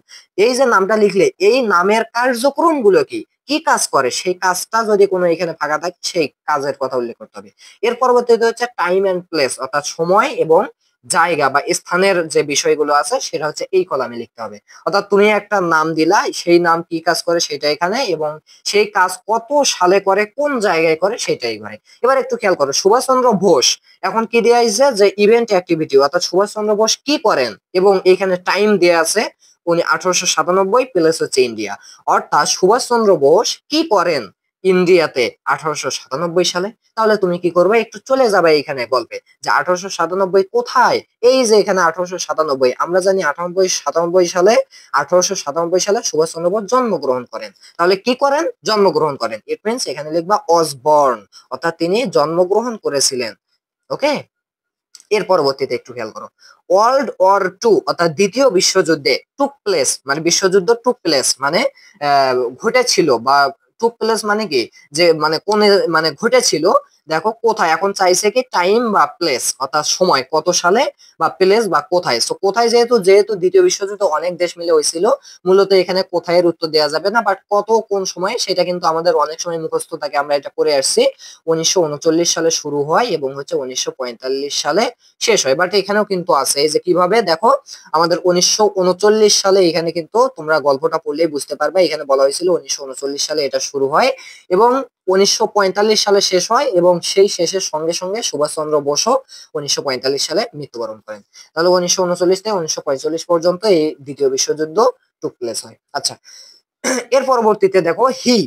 এই যে নামটা লিখলে এই নামের কার্যক্রম গুলো কি কি কাজ করে, সেই কাজটা যদি কোনো এখানে ফাঁকা থাকে সেই কাজের কথা উল্লেখ করতে হবে। এর পরবর্তীতে হচ্ছে টাইম এন্ড প্লেস, অর্থাৎ সময় এবং জায়গা বা স্থানের যে বিষয়গুলো আছে সেটা হচ্ছে এই কলামে লিখতে হবে। অর্থাৎ তুমি একটা নাম দিলা, সেই নাম কি কাজ করে সেটা এখানে, এবং সেই কাজ কত সালে করে, কোন জায়গায় করে সেটাই ঘরে। এবার একটু খেয়াল করো, সুভাষচন্দ্র বোস, এখন কি দেওয়া হয়েছে যে ইভেন্ট অ্যাক্টিভিটি, অর্থাৎ সুভাষচন্দ্র বোস কি করেন, এবং এখানে টাইম দেওয়া আছে উনি 1897, প্লেস হচ্ছে ইন্ডিয়া। অর্থাৎ সুভাষচন্দ্র বোস কি করেন ইন্ডিয়াতে 1897 সালে। তাহলে তুমি কি করবে, একটু চলে যাবে এখানে গল্পে যে 1897 কোথায়, এই যে এখানে 1897, আমরা জানি 1897 সালে সুভাষচন্দ্র বোস জন্মগ্রহণ করেন। তাহলে কি করেন, জন্মগ্রহণ করেন, ইট মিনস এখানে লিখবা ওয়াজ বর্ন, অর্থাৎ তিনি জন্মগ্রহণ করেছিলেন। ওকে, এর পরবর্তীতে একটু খেয়াল করো, ওয়ার্ল্ড ওয়ার 2, অর্থাৎ দ্বিতীয় বিশ্বযুদ্ধে টুক প্লেস মানে বিশ্বযুদ্ধ টুক প্লেস মানে ঘটেছিল, বা টুক প্লেস মানে কি যে মানে কোন মানে ঘটেছিল। দেখো কোথায়, এখন চাইছে কি টাইম বা প্লেস, অর্থাৎ সময় কত সালে, বা প্লেস বা কোথায়। তো কোথায়, যেহেতু যেহেতু দ্বিতীয় বিশ্বযুদ্ধ অনেক দেশ মিলে হয়েছিল, মূলত এখানে কোথায় এর উত্তর দেওয়া যাবে না, বাট কত কোন সময় সেটা কিন্তু আমাদের অনেক সময় মুখস্থ থাকে, আমরা এটা করে আসছি। 1939 সালে শুরু হয় এবং হচ্ছে 1945 সালে শেষ হয়। বাট এখানেও কিন্তু আছে এই যে কিভাবে, দেখো আমাদের 1939 সালে, এখানে কিন্তু তোমরা গল্পটা পড়লেই বুঝতে পারবে, এখানে বলা হয়েছিল 1939 সালে এটা শুরু হয় এবং 1945 সালে শেষ হয়, এবং সেই শেষের সঙ্গে সঙ্গে সুভাষচন্দ্র বসু 1945 সালে মৃত্যুবরণ করেন। তাহলে 1939 থেকে 1945 পর্যন্ত এই দ্বিতীয় বিশ্বযুদ্ধ টুক প্লেস হয়। আচ্ছা, এর পরবর্তীতে দেখো হি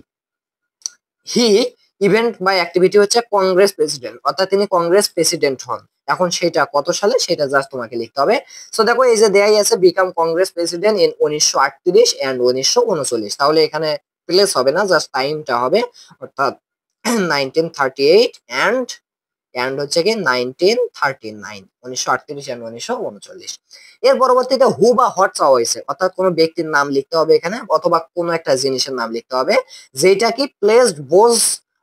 ইভেন্ট বা অ্যাক্টিভিটি হচ্ছে কংগ্রেস প্রেসিডেন্ট, অর্থাৎ তিনি কংগ্রেস প্রেসিডেন্ট হন। এখন সেটা কত সালে সেটা জাস্ট তোমাকে লিখতে হবে। সো দেখো এই যে দেয়াই আছে become Congress president in 1938 and 1939, তাহলে এখানে প্লেস হবে না, জাস্ট টাইমটা হবে, অর্থাৎ 1938 এন্ড হচ্ছে কি 1939, 1938 এন্ড 1939। এর পরবর্তীতে হু বা হট চাওয়া হয়েছে, অর্থাৎ কোনো ব্যক্তির নাম লিখতে হবে এখানে, অথবা কোনো একটা জিনিসের নাম লিখতে হবে যেটা কি placed bows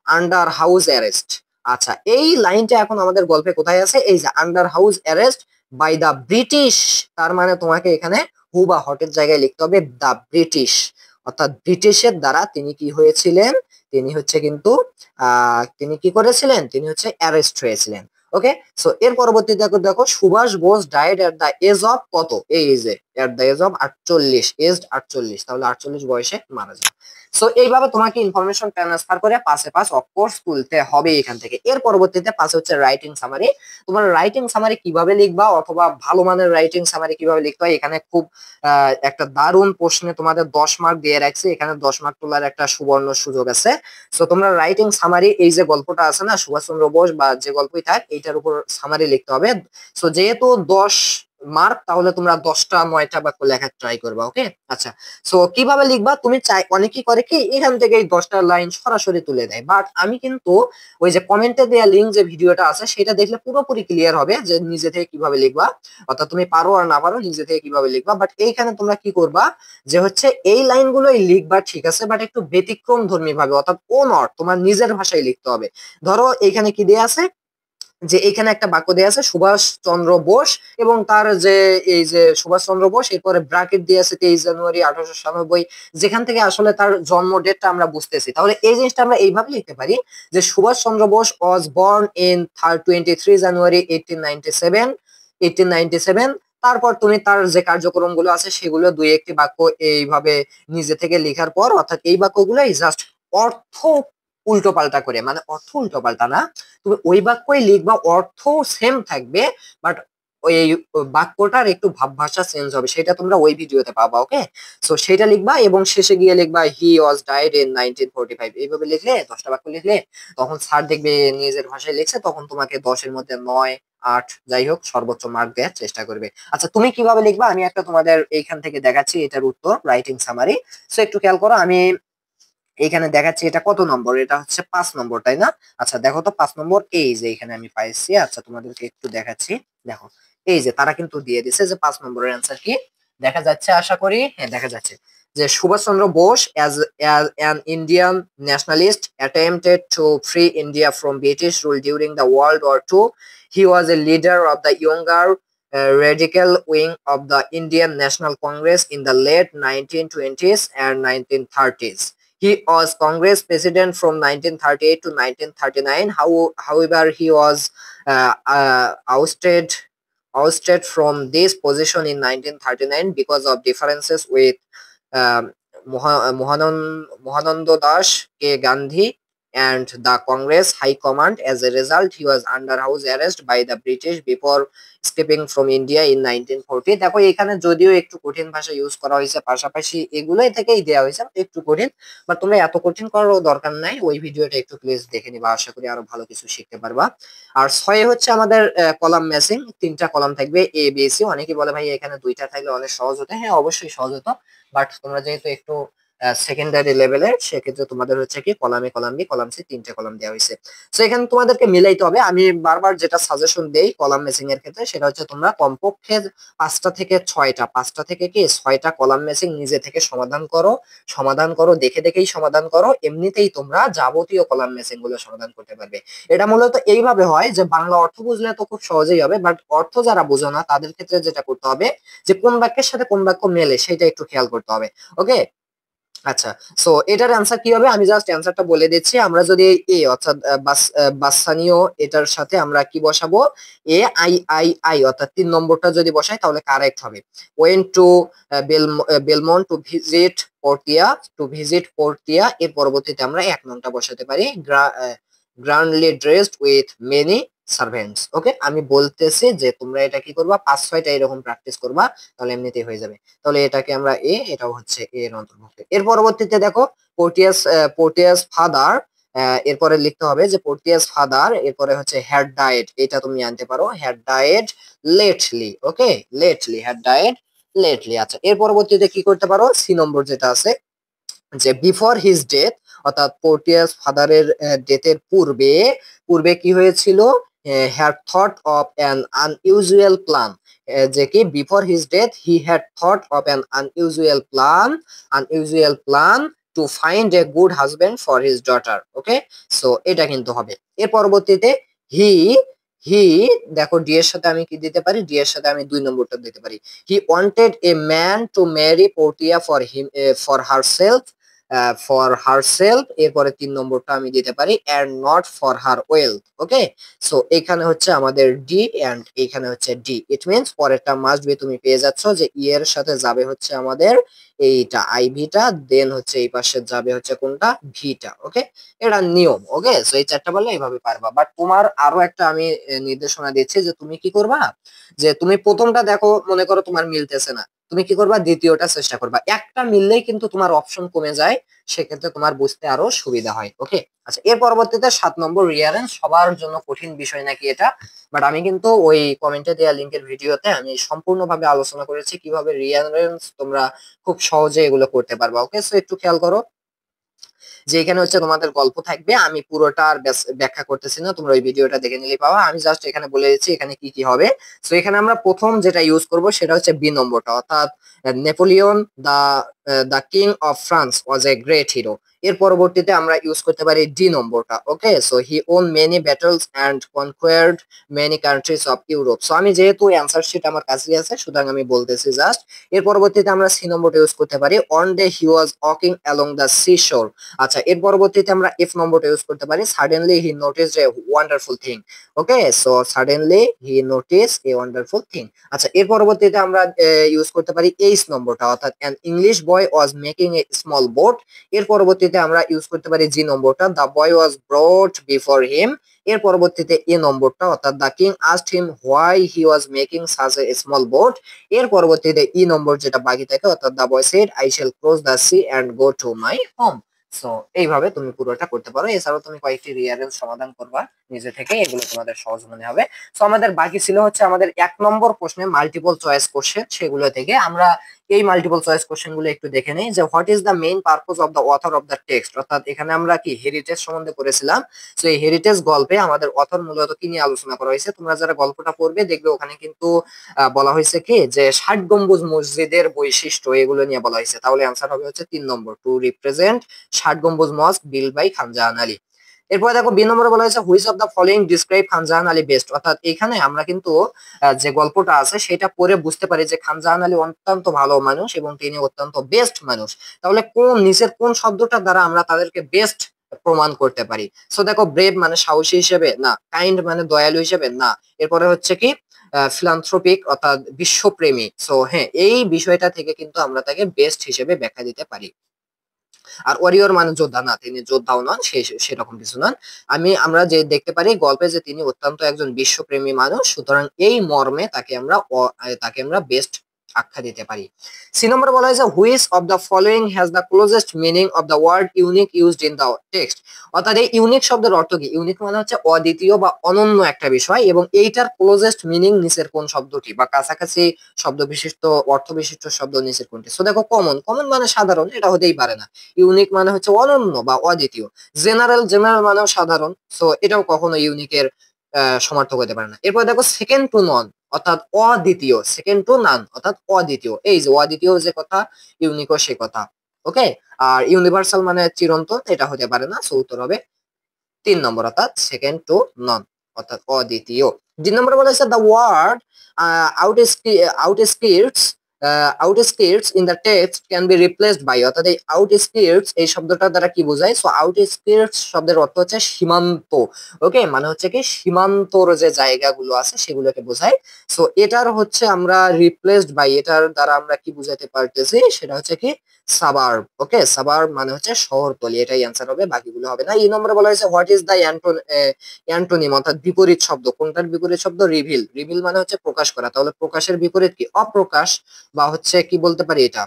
under house arrest. আচ্ছা, এই লাইনটা এখন আমাদের গল্পে কোথায় আছে, এই যে under house arrest by the British, তার মানে তোমাকে এখানে হু বা হটের জায়গায় লিখতে হবে দা ব্রিটিশ, অর্থাৎ ব্রিটিশের দ্বারা তিনি কি হয়েছিলেন, তিনি হচ্ছে কিন্তু তিনি কি করেছিলেন, তিনি হচ্ছে অ্যারেস্ট হয়েছিলেন। ওকে, সো এর পরবর্তীতে দেখো দেখো Subhash Bose died at the age of কত, এই এজে at the age of 48, aged 48, তাহলে 48 বয়সে মারা যান। সো এইভাবে তোমাকে ইনফরমেশন ট্রান্সফার করে পাশে পাশ অফকোর্স তুলতে হবে এখান থেকে। এর পরবর্তীতে পাশে হচ্ছে রাইটিং সামারি। তোমার রাইটিং সামারি কিভাবে লিখবা অথবা ভালো মানের রাইটিং সামারি কিভাবে লিখতে হয়, এখানে খুব একটা দারুণ প্রশ্নে তোমাদের 10 মার্ক দিয়ে রাখছে, এখানে 10 মার্ক তোলার একটা সুবর্ণ সুযোগ আছে। সো তোমরা রাইটিং সামারি, এই যে গল্পটা আছে না সুভাষচন্দ্র বোস বা যে গল্পই থাক, এইটার উপর সামারি লিখতে হবে। সো যেহেতু 10 মার্ক, তাহলে তোমরা 10টা 9টা বাক্য লেখার ট্রাই করবা। ওকে, আচ্ছা, সো কিভাবে লিখবা তুমি চাই, অনেকেই করে কি এখান থেকে এই 10টা লাইন সরাসরি তুলে দেয়, বাট আমি কিন্তু ওই যে কমেন্টে দেওয়া লিঙ্ক যে ভিডিওটা আছে সেটা দেখলে পুরোপুরি ক্লিয়ার হবে যে নিজে থেকে কিভাবে লিখবা, অর্থাৎ তুমি পারো আর না পারো নিজে থেকে কিভাবে লিখবা। বাট এইখানে তোমরা কি করবা যে হচ্ছে এই লাইনগুলোই লিখবা, ঠিক আছে, বাট একটু ব্যতিক্রম ধর্মী ভাবে, অর্থাৎ ও নট তোমার নিজের ভাষায় লিখতে হবে। ধরো এইখানে কি দেয়া আছে, যে এখানে একটা বাক্য দেয়া আছে সুভাষ চন্দ্র বোস, এবং তার যে এই যে সুভাষ চন্দ্র বোস, এরপরে ব্র্যাকেট দিয়ে আছে 23 জানুয়ারি 1897, যেখান থেকে আসলে তার জন্ম ডেটটা আমরা বুঝতেছি। তাহলে এই জিনিসটা আমরা এইভাবে লিখতে পারি যে Subhash Chandra Bose was born in 23 জানুয়ারি 1897। তারপর তুমি তার যে কার্যক্রম গুলো আছে সেগুলো দুই একটি বাক্য এইভাবে নিজে থেকে লেখার পর, অর্থাৎ এই বাক্যগুলোই জাস্ট অর্থ উল্টো পাল্টা করে, মানে অর্থ উল্টো পাল্টা না, তুমি ওই বাক্যই লিখবা, অর্থ সেম থাকবে, বাট ওই বাক্যটার একটু ভাব ভাষা চেঞ্জ হবে, সেটা তোমরা ওই ভিডিওতে পাবা। ওকে, সো সেটা লিখবা এবং শেষে গিয়ে লিখবা হি ওয়াজ ডাইড ইন 1945। এইভাবে লিখলে 10টা বাক্য লিখলে তখন স্যার দেখবে নিজের ভাষায় লিখছে, তখন তোমাকে 10-এর মধ্যে 9, 8 যাই হোক সর্বোচ্চ মার্ক দেওয়ার চেষ্টা করবে। আচ্ছা, তুমি কিভাবে লিখবা আমি একটা তোমাদের এইখান থেকে দেখাচ্ছি, এটার উত্তর রাইটিং সামারি। সো একটু খেয়াল করো, আমি এইখানে দেখাচ্ছি এটা কত নম্বর, এটা হচ্ছে 5 নম্বর, তাই না? আচ্ছা দেখো তো 5 নম্বর, এই যে এখানে আমি পাইছি। আচ্ছা তোমাদেরকে একটু দেখাচ্ছি, দেখো এই যে তারা কিন্তু দিয়ে দিছে যে 5 নম্বরের অ্যান্সার কি, দেখা যাচ্ছে আশা করি, হ্যাঁ দেখা যাচ্ছে, যে Subhash Chandra Bose as an Indian nationalist attempted to free India from British rule during the World War II. He was a leader of the younger radical wing of the Indian National Congress in the late 1920s and 1930s. He was Congress president from 1938 to 1939. However, he was ousted from this position in 1939 because of differences with um, Mohanando Das K. Gandhi and the Congress High Command. As a result, he was under house arrest by the British before escaping from India in 1940. দেখো এখানে যদিও একটু কঠিন ভাষা use করা হয়েছে, পাশাপাশি এগুলোই থেকেই দেওয়া হয়েছে একটু কঠিন, বা তোমরা এত কঠিন করারও দরকার নাই, ওই ভিডিওটা একটু প্লিজ দেখে নিবা, আশা করি আরো ভালো কিছু শিখতে পারবা। আর 6 হচ্ছে আমাদের কলাম ম্যাচিং, 3টা কলাম থাকবে এ বি সি। অনেকে বলে ভাই এখানে 2টা থাকলে অনেক সহজ হতো, হ্যাঁ অবশ্যই সহজ হতো, বাট তোমরা যেহেতু একটু সেকেন্ডারি লেভেলের, সেক্ষেত্রে তোমাদের হচ্ছে কি কলামে কলাম বি কলাম সি 3টে কলাম দেওয়া হয়েছে। তো এখানে তোমাদেরকে মিলাইতে হবে। আমি বারবার যেটা সাজেশন দেই কলাম ম্যাচিং এর ক্ষেত্রে, সেটা হচ্ছে তোমরা কমপক্ষে 5টা থেকে 6টা, 5টা থেকে কি 6টা কলাম ম্যাচিং নিজে থেকে সমাধান করো, দেখে দেখেই সমাধান করো, এমনিতেই তোমরা যাবতীয় কলাম ম্যাচিং গুলো সমাধান করতে পারবে। এটা মূলত এইভাবে হয় যে বাংলা অর্থ বুঝলে তো খুব সহজেই হবে, বাট অর্থ যারা বোঝো না তাদের ক্ষেত্রে যেটা করতে হবে যে কোন বাক্যের সাথে কোন বাক্য মেলে সেটা একটু খেয়াল করতে হবে। ওকে, আচ্ছা, সো এটার অ্যান্সার কি হবে আমি জাস্ট অ্যান্সারটা বলে দিচ্ছি। আমরা যদি এ অর্থাৎ বাসানীয় এটার সাথে আমরা কি বসাবো, এ আই আই আই অর্থাৎ 3 নম্বরটা যদি বসাই তাহলে কারেক্ট হবে। Went to Belmont to visit Portia, এর পরবর্তীতে আমরা 1 নংটা বসাতে পারি, grandly dressed with many servants. Okay, আমি বলতেছি যে তোমরা এটা কি করবা 5-6টা এরকম প্র্যাকটিস করবা, তাহলে এমনিতেই হয়ে যাবে। তাহলে এটাকে আমরা এটাও হচ্ছে এর অন্তর্ভুক্ত। এর পরবর্তীতে দেখো পোর্টিয়াস ফাদার, এরপরে লিখতে হবে যে পোর্টিয়াস ফাদার, এরপরে হচ্ছে হ্যাড ডায়েট, এটা তুমি আনতে পারো, had died lately. Okay, lately, had died lately. আচ্ছা, এর পরবর্তীতে কি করতে পারো, সি নম্বর যেটা আছে, যে বিফোর হিজ ডেথ, অর্থাৎ পোর্টিয়াস ফাদারের ডেথের পূর্বে পূর্বে কি হয়েছিল, had thought of an unusual plan, যে কি before his death he had thought of an unusual plan to find a good husband for his daughter. Okay, so এটা কিন্তু হবে। এর পরবর্তীতে হি হি দেখো ডি এর সাথে আমি কি দিতে পারি, ডি এর সাথে আমি 2 নম্বরটা দিতে পারি। He wanted a man to marry Portia for herself for her self, এরপরে 3 নম্বরটা আমি দিতে পারি and not for her wealth. Okay, so এখানে হচ্ছে আমাদের ডি এন্ড এইখানে হচ্ছে ডি। ইট মিনস পরেরটা মাস্ট বি তুমি পেয়ে যাচ্ছ যে ই এর সাথে যাবে হচ্ছে আমাদের এইটা আইভিটা, দেন হচ্ছে এই পাশে যাবে হচ্ছে কোনটা ভিটা। ওকে, এটা নিয়ম। ওকে, সো এই চারটা বললে এইভাবে পারবা। বাট তোমার আরো একটা আমি নির্দেশনা দিচ্ছি যে তুমি কি করবা, যে তুমি প্রথমটা দেখো মনে করো তোমার মিলতেছে না, তুমি কি করবা দ্বিতীয়টা চেষ্টা করবা। একটা মিললেই কিন্তু তোমার অপশন কমে যায়, সেক্ষেত্রে তোমার বুঝতে আরো সুবিধা হয়। ওকে, আচ্ছা, এর পরবর্তীতে 7 নম্বর রিয়ারেন্স। সবার জন্য কঠিন বিষয় নাকি এটা, বাট আমি কিন্তু ওই কমেন্টে দেওয়া লিঙ্কের ভিডিওতে আমি সম্পূর্ণভাবে আলোচনা করেছি কিভাবে রিয়ারেন্স তোমরা খুব সহজে এগুলো করতে পারবা। ওকে, সো একটু খেয়াল করো যে এখানে হচ্ছে তোমাদের গল্প থাকবে, আমি পুরোটা আর ব্যাখ্যা করতেছি না, তোমরা ওই ভিডিওটা দেখে নিলেই পাওয়া। আমি জাস্ট এখানে বলে দিচ্ছি এখানে কি কি হবে। সো এখানে আমরা প্রথম যেটা ইউজ করব সেটা হচ্ছে বি নম্বরটা, অর্থাৎ Napoleon the the king of France was a great hero. এর পরবর্তীতে আমরা ইউজ করতে পারি ডি নম্বরটা। Okay, so he won many battles and conquered many countries of Europe. So আমি যেহেতু অ্যান্সার শিট আমার কাছে আছে সুতরাং আমি বলতেছি জাস্ট। এর পরবর্তীতে আমরা সি নম্বরটা ইউজ করতে পারি on day he was walking along the sea শোর। আচ্ছা, এর পরবর্তীতে আমরা এফ নম্বরটা ইউজ করতে পারি suddenly he notice a wonderful thing. Okay, so suddenly he notice a wonderful thing. আচ্ছা, এর পরবর্তীতে আমরা ইউজ করতে পারি এইচ নম্বরটা, অর্থাৎ an English boy was making A small boat. এর পরবর্তীতে আমরা ইউজ করতে পারি জি নম্বরটা, the boy was ব্রট before him. এর পরবর্তীতে এ নম্বরটা, অর্থাৎ the king asked him why he was making such a small boat. এর পরবর্তীতে ই নম্বর যেটা বাকি থাকে, অর্থাৎ the boy said I shall cross the sea and go to my home. So এইভাবে তুমি পুরোটা করতে পারো। এছাড়াও তুমি কয়েকটি রিয়ারেন্স সমাধান করবা নিজে থেকে, এগুলো তোমাদের সহজ মনে হবে। সো আমাদের বাকি ছিল হচ্ছে আমাদের 1 নম্বর প্রশ্নে মাল্টিপল চয়েস কোশ্চেন, সেগুলো থেকে আমরা এই মাল্টিপল চয়েস কোশ্চেন গুলো একটু দেখে নেই যে what is the main purpose of the author of the text. অর্থাৎ এখানে আমরা কি হেরিটেজ সম্বন্ধে করেছিলাম। সো এই হেরিটেজ গল্পে আমাদের অথর মূলত কি নিয়ে আলোচনা করা হয়েছে, তোমরা যারা গল্পটা পড়বে দেখবে ওখানে কিন্তু বলা হয়েছে কি যে 60 গম্বুজ মসজিদের বৈশিষ্ট্য এগুলো নিয়ে বলা হয়েছে। তাহলে আনসার হবে হচ্ছে 3 নম্বর, টু রিপ্রেজেন্ট 60 গম্বুজ মস্ক বিল্ড বাই খান জাহান আলী। এরপরে দেখো বি নম্বরে বলা হয়েছে which of the following describe Khan Jahan Ali best. অর্থাৎ এখানে আমরা কিন্তু যে গল্পটা আছে সেটা পড়ে বুঝতে পারি যে খান জাহান আলী অত্যন্ত ভালো মানুষ এবং তিনি অত্যন্ত বেস্ট মানুষ। তাহলে কোন নিচের কোন শব্দটা দ্বারা আমরা তাদেরকে বেস্ট প্রমাণ করতে পারি। সো দেখো ব্রেভ মানে সাহসী হিসেবে না, কাইন্ড মানে দয়ালু হিসেবে না, এরপরে হচ্ছে কি ফিলান্থ্রোপিক অর্থাৎ বিশ্বপ্রেমী। সো হ্যাঁ, এই বিষয়টা থেকে কিন্তু আমরা তাকে বেস্ট হিসেবে ব্যাখ্যা দিতে পারি। আর ওয়ারিয়র মানে যোদ্ধা না, তিনি যোদ্ধাও নন, সেরকম কিছু নন। আমরা যে দেখতে পারি গল্পে যে তিনি অত্যন্ত একজন বিশ্বপ্রেমী মানুষ, সুতরাং এই মর্মে তাকে আমরা বেস্ট আখ্যা দিতে পারি। সি নম্বর বলা হয়েছে which of the following has the closest meaning of the word unique used in the text. অর্থাৎ এই ইউনিক শব্দের অর্থ কি, ইউনিক মানে হচ্ছে অদ্বিতীয় বা অনন্য একটা বিষয়, এবং এইটার ক্লোজেস্ট মিনিং নিচের কোন শব্দটি বা কাছাকাছি শব্দ বিশিষ্ট অর্থ বিশিষ্ট শব্দ নিচের কোনটি। সো দেখো কমন, কমন মানে সাধারণ, এটা হতেই পারে না। ইউনিক মানে হচ্ছে অনন্য বা অদ্বিতীয়। জেনারেল, জেনারেল মানেও সাধারণ, সো এটাও কখনো ইউনিকের সমার্থক হতে পারে না। এরপর দেখো সেকেন্ড টু নন অর্থাৎ অদ্বিতীয়, সেকেন্ড টু নান অর্থাৎ অদ্বিতীয়। এই যে অদ্বিতীয় যে কথা, ইউনিকও সে কথা। ওকে, আর ইউনিভার্সাল মানে চিরন্তন, এটা হতে পারে না। সো উত্তর হবে 3 নম্বর, অর্থাৎ সেকেন্ড টু নন অর্থাৎ অদ্বিতীয়। 2 নম্বরে বলা হয়েছে the word outskirts outskirts in the text can be replaced by. অর্থাৎ এই আউটস্কির্টস এই শব্দটা দ্বারা কি বোঝায়। সো আউটস্কির্টস শব্দের অর্থ হচ্ছে সীমান্ত। ওকে, মানে হচ্ছে কি সীমান্তর যে জায়গাগুলো আছে সেগুলোকে বোঝায়। সো এটার হচ্ছে আমরা রিপ্লেসড বাই, এটার দ্বারা আমরা কি বুঝাতে পারতেছি সেটা হচ্ছে কি সাবার্ব। ওকে, সাবার্ব মানে হচ্ছে শহরতলি, এটাই অ্যান্সার হবে, বাকিগুলো হবে না। এই নম্বরে বলা হয়েছে হোয়াট ইজ দ্য অ্যান্টোনিম অর্থাৎ বিপরীত শব্দ। কোনটার বিপরীত শব্দ, রিভিল। রিভিল মানে হচ্ছে প্রকাশ করা, তাহলে প্রকাশের বিপরীত কি, অপ্রকাশ, বা হচ্ছে কি বলতে পারি এটা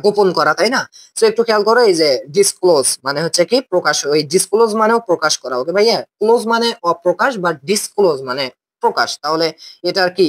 গোপন করা, তাই না। তো একটু খেয়াল করো এই যে ডিসক্লোজ মানে হচ্ছে কি প্রকাশ, ওই ডিসক্লোজ মানেও প্রকাশ করা। ওকে ভাইয়া, ক্লোজ মানে অপ্রকাশ বা ডিসক্লোজ মানে প্রকাশ, তাহলে এটার কি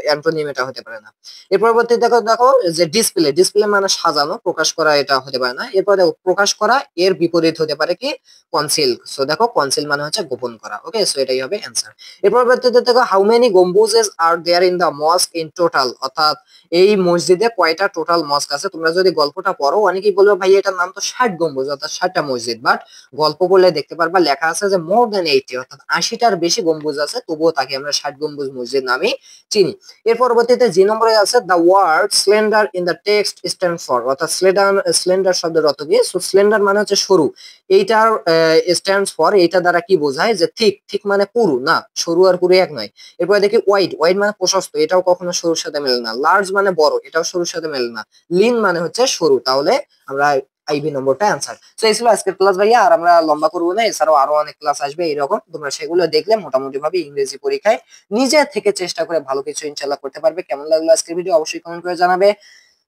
অ্যান্টোনিম এটা হতে পারে না। এর পরবর্তী দেখো দেখো যে ডিসপ্লে, ডিসপ্লে মানে সাজানো, প্রকাশ করা এটা হতে পারে না। এরপর দেখো প্রকাশ করা এর বিপরীত হতে পারে কি কনসিল। সো দেখো কনসিল মানে হচ্ছে গোপন করা। ওকে, সো এটাই হবে অ্যান্সার। এর পরবর্তীতে দেখো হাউ মেনি গম্বুজেস are there in the mosque in total. অর্থাৎ এই মসজিদে কয়টা টোটাল মস্ক আছে। তোমরা যদি গল্পটা পড়ো অনেকেই বলবে ভাই এটার নাম তো 60 গম্বুজ অর্থাৎ 60টা মসজিদ, বাট গল্প পড়লে দেখতে পারবা লেখা আছে যে মোর দেন 80 অর্থাৎ 80টার বেশি গম্বুজ আছে, তবুও তাকে আমরা ষাট গম্বুজ মসজিদ নামে চিনি। এর পরবর্তীতে যে নম্বরে আছে the word slender in the text stand for, অর্থাৎ স্লেন্ডার শব্দের অর্থ কি? সো স্লেন্ডার মানে হচ্ছে সরু, এইটার স্ট্যান্ডস ফর, এইটা দ্বারা কি বোঝায় যে থিক, থিক মানে পুরু না, সরু আর পুরু এক নয়। এরপরে দেখি ওয়াইড, ওয়াইড মানে প্রশস্ত, এটাও কখনো সরুর সাথে মেলে না। লার্জ মানে বড়, এটাও সরুর সাথে মেলে না। লিন মানে হচ্ছে সরু, তাহলে আমরা আইবি নম্বরটা অ্যান্সার। তো এই ছিল আজকের ক্লাস ভাইয়া, আর আমরা লম্বা করবো না, এছাড়াও আরো অনেক ক্লাস আসবে এরকম, তোমরা সেগুলো দেখলে মোটামুটি ভাবে ইংরেজি পরীক্ষায় নিজে থেকে চেষ্টা করে ভালো কিছু ইনশাল্লাহ করতে পারবে। কেমন লাগলো আজকের ভিডিও অবশ্যই কমেন্ট করে জানাবে।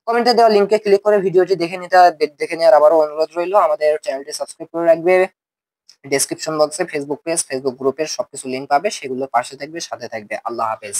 কমেন্টে দেওয়া লিঙ্কে ক্লিক করে ভিডিওটি দেখে নেওয়ার আবারও অনুরোধ রইলো। আমাদের চ্যানেলটি সাবস্ক্রাইব করে রাখবে। ডেসক্রিপশন বক্সে ফেসবুক পেজ, ফেসবুক গ্রুপের সবকিছু লিঙ্ক পাবে, সেগুলো পাশে থাকবে, সাথে থাকবে। আল্লাহ হাফেজ।